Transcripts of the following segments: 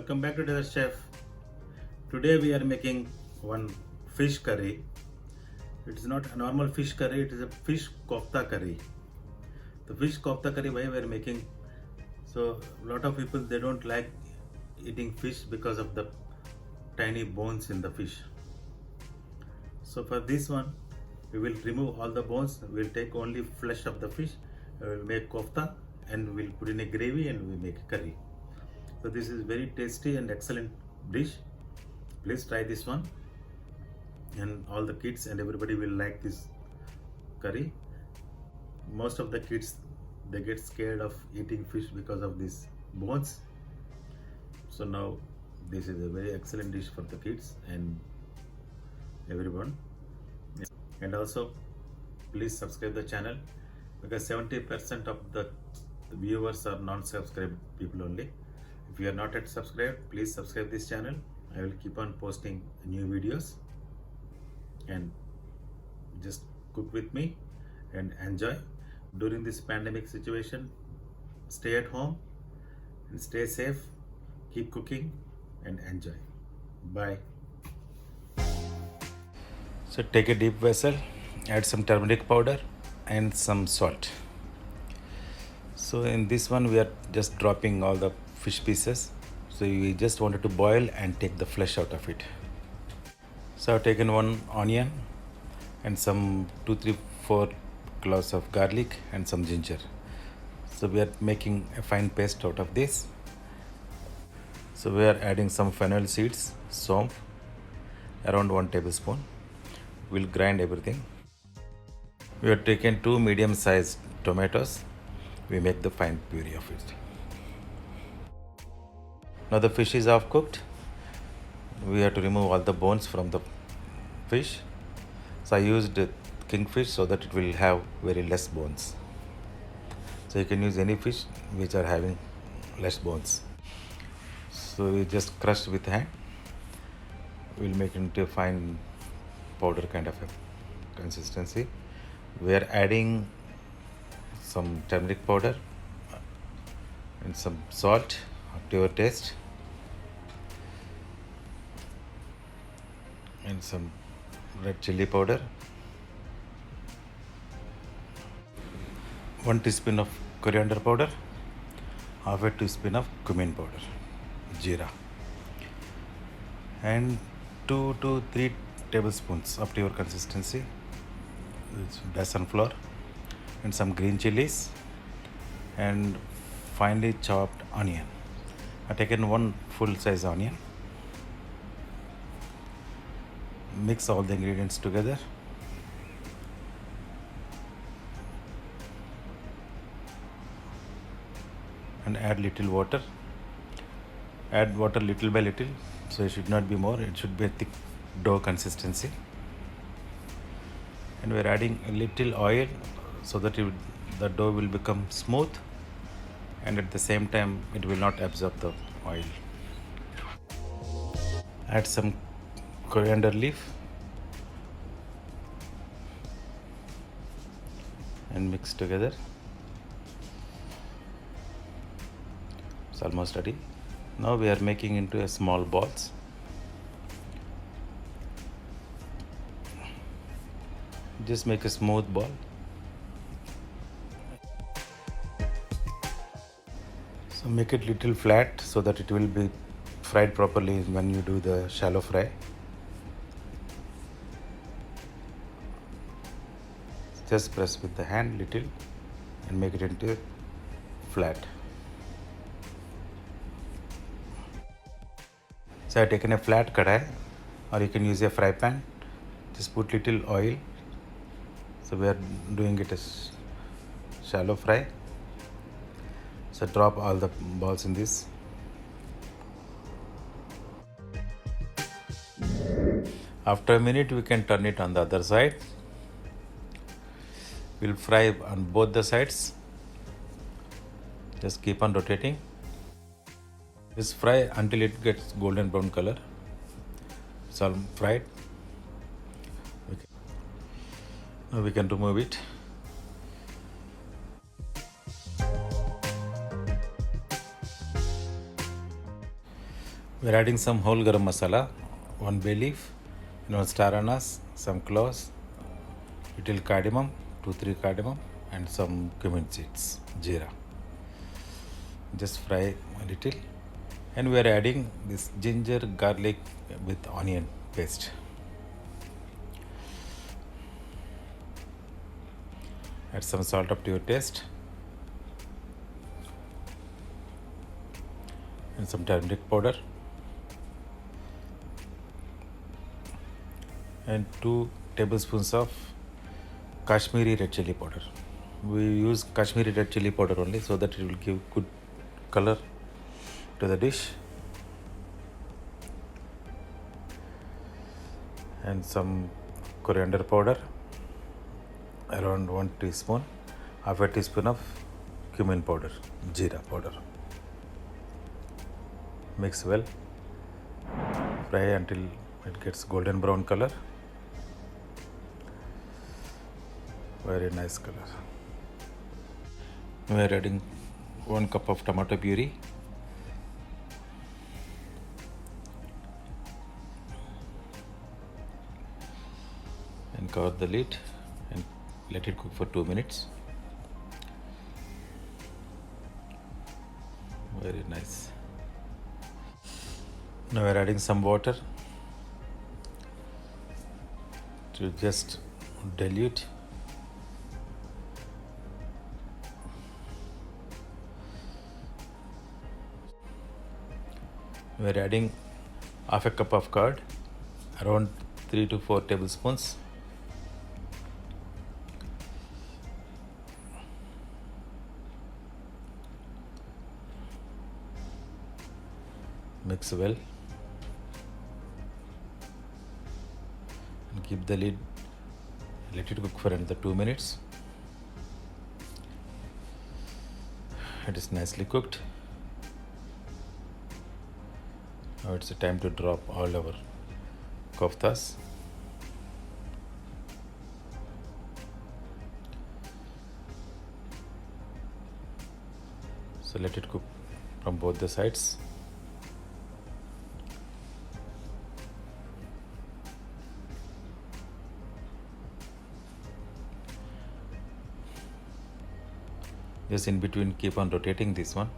welcome back to the chef. Today we are making one fish curry. It is not a normal fish curry, it is a fish kofta curry. The fish kofta curry why we are making, so a lot of people they don't like eating fish because of the tiny bones in the fish. So for this one we will remove all the bones, we will take only flesh of the fish, we will make kofta and we will put in a gravy and we make curry. So this is very tasty and excellent dish. Please try this one, and all the kids and everybody will like this curry. Most of the kids they get scared of eating fish because of these bones. So now this is a very excellent dish for the kids and everyone. And also please subscribe the channel because 70% of the viewers are non-subscribed people only. If you are not yet subscribed, please subscribe this channel. I will keep on posting new videos, and just cook with me and enjoy. During this pandemic situation, stay at home and stay safe. Keep cooking and enjoy. Bye. So take a deep vessel, add some turmeric powder and some salt. So in this one we are just dropping all the fish pieces. So we just wanted to boil and take the flesh out of it. So I've taken one onion and some 2-3-4 cloves of garlic and some ginger. So we are making a fine paste out of this. So we are adding some fennel seeds, somp, around 1 tablespoon. We'll grind everything. We have taken 2 medium-sized tomatoes. We make the fine puree of it. Now the fish is half cooked. We have to remove all the bones from the fish. So I used kingfish so that it will have very less bones. So you can use any fish which are having less bones. So we just crush with hand. We'll make it into a fine powder kind of a consistency. We are adding some turmeric powder and some salt up to your taste, and some red chili powder, 1 teaspoon of coriander powder, half a teaspoon of cumin powder, jeera, and 2 to 3 tablespoons up to your consistency, besan flour, and some green chilies and finely chopped onion. I've taken 1 full size onion. Mix all the ingredients together. And add little water. Add water little by little, so it should not be more, it should be a thick dough consistency. And we're adding a little oil so that the dough will become smooth, and at the same time it will not absorb the oil. Add some coriander leaf and mix together. It's almost ready. Now we are making into a small balls. Just make a smooth ball. So make it little flat so that it will be fried properly when you do the shallow fry. Just press with the hand little and make it into flat. So I have taken a flat kadai, or you can use a fry pan. Just put little oil. So we are doing it as shallow fry. So drop all the balls in this. After a minute we can turn it on the other side. We'll fry on both the sides. Just keep on rotating. Just fry until it gets golden brown color. It's all fried. Okay. Now we can remove it. We're adding some whole garam masala, one bay leaf, one star anise, some cloves, little cardamom, 2-3 cardamom, and some cumin seeds, jeera. Just fry a little, and we are adding this ginger garlic with onion paste. Add some salt up to your taste, and some turmeric powder, and 2 tablespoons of Kashmiri red chili powder. We use Kashmiri red chili powder only so that it will give good color to the dish. And some coriander powder, around 1 teaspoon, half a teaspoon of cumin powder, jeera powder. Mix well, fry until it gets golden brown color. Very nice color. We are adding 1 cup of tomato puree, and cover the lid and let it cook for 2 minutes. Very nice. Now we are adding some water to just dilute. We are adding half a cup of curd, around 3 to 4 tablespoons. Mix well and keep the lid, let it cook for another 2 minutes. It is nicely cooked. Now it's time to drop all our koftas. So let it cook from both the sides. Just in between, keep on rotating this one.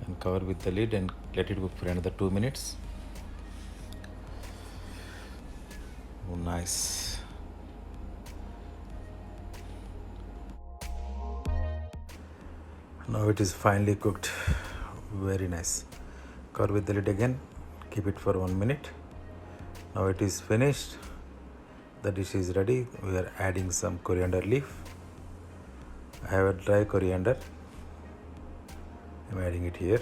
And cover with the lid and let it cook for another 2 minutes. Oh, nice. Now it is finely cooked. Very nice. Cover with the lid again. Keep it for 1 minute. Now it is finished. The dish is ready. We are adding some coriander leaf. I have a dry coriander. I'm adding it here.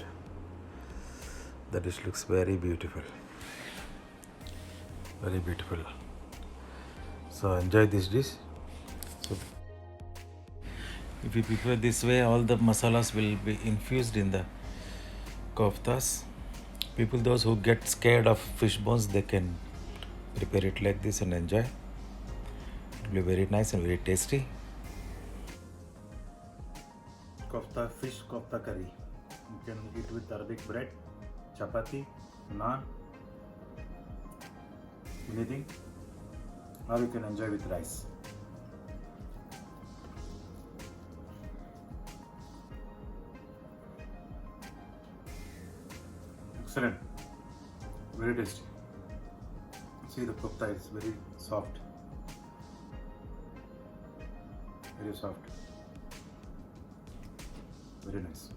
The dish looks very beautiful. Very beautiful. So enjoy this dish. So if you prepare this way, all the masalas will be infused in the koftas. People, those who get scared of fish bones, they can prepare it like this and enjoy. It will be very nice and very tasty. Kofta, fish kofta curry. You can eat with Arabic bread, chapati, naan, anything, or you can enjoy with rice. Excellent, very tasty. See, the kofta is very soft, very soft, very nice.